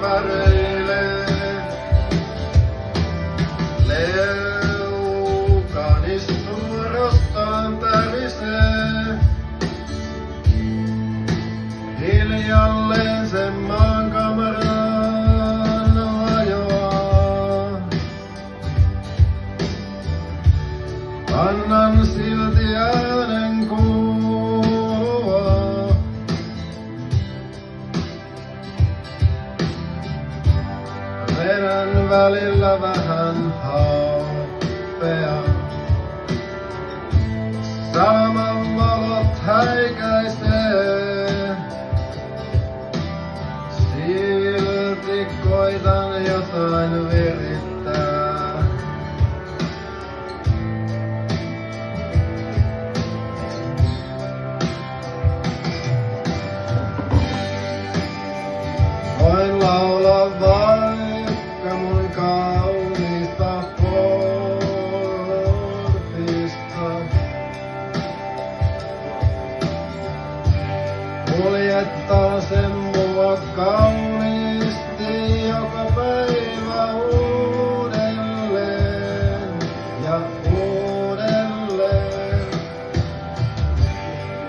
ympäröilee. Leukani suorastaan tärisee. Hiljalleen sen maankamaraan hajoaa. Annan silti äänen kuulua. Vedän välillä vähän happea. Salaman valot häikäisee. Silti koitan jotain virittää. Voin laulaa vaikka mun kaunista portista. Kuljettaa sen mua kauniisti joka päivä uudelleen ja uudelleen.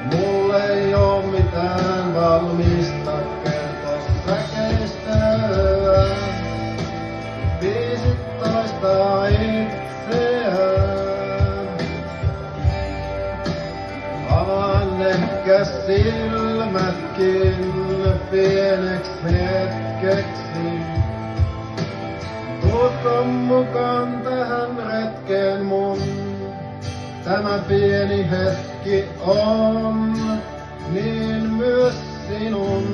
Mulle ei oo mitään valmista kertoa säkeistöä. 15 itseään. Avaan ehkä silmätkin pieneksi hetkeksi. Tuutko mukaan tähän retkeen mun? Tämä pieni hetki on niin myös sinun.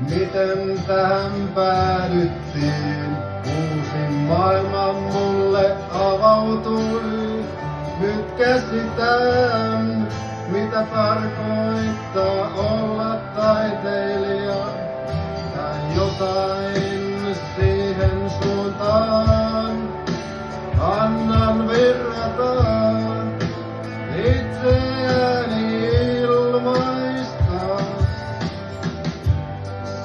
Miten tähän päädyttiin? Uusi maailma mulle avautui. Nyt käsitän, mitä tarkoittaa olla taiteilija. Tai jotain siihen suuntaan. Annan virrata itseäni ilmaista.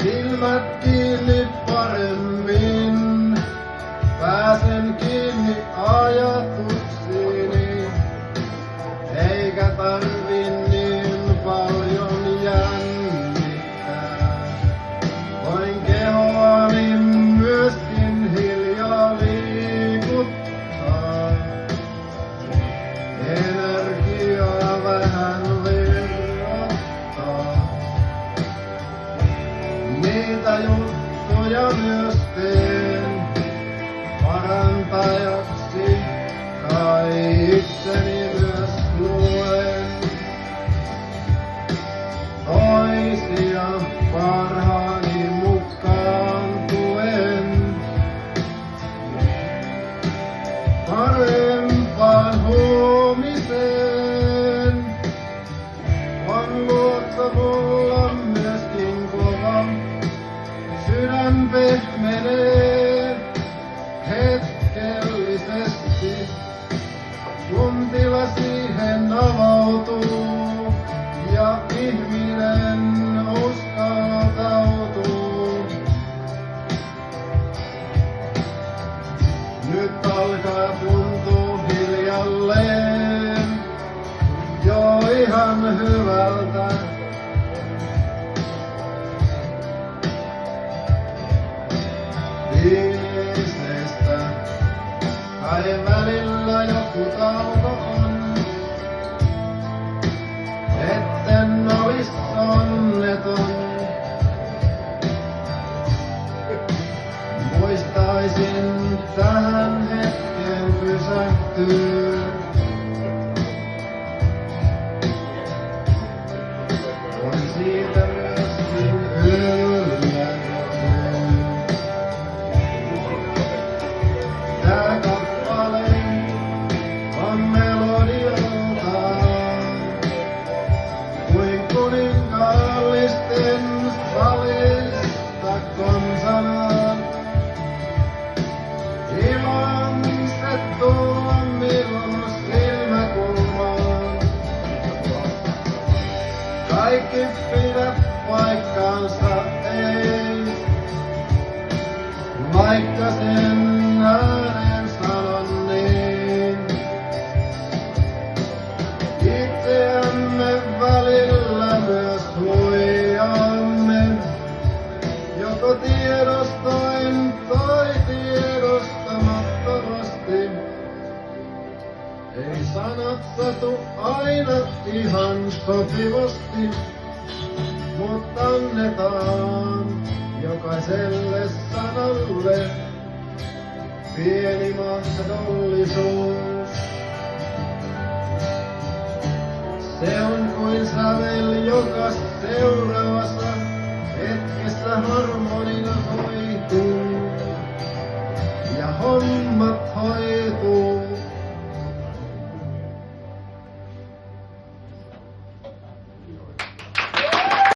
Silmät kiinni paremmin, pääsen kiinni ajatuksiini. Eikä tarvi niin paljon jännittää. Voin kehoani myöskin hiljaa liikuttaa. Energiaa vähän virrattaa. Niitä juttuja myös teen parantajaksi, kai itseni myös luen. Toisia parhaani mukaan tuen. Parempaan huomiseen on luotto mulla myöskin kova. Sydän pehmenee hetkellisesti, kun tila siihen avautuu ja ihminen uskaltautuu. Nyt alkaa tuntua hiljalleen jo ihan hyvältä. Biisestä kai välillä joku tauko on, etten olis onneton. Muistaisin tähän hetkeen pysähtyä. Voin siitä myöskin yllättyä. Tää kappale on melodialtaan kuin kuninkaallisten salista konsanaan. Ilon se tuo minun silmäkulmaan. Kaikki kaikki pidä paikkaansa ei. Vaikka sen ääneen sanon niin, itseämme välillä myös huijaamme, joko tiedostoin tai tiedostamattomasti. Ei sanat satu aina ihan sopivasti, mutta annetaan jokaiselle sanalle pieni mahdollisuus. Se on kuin sävel, joka seuraa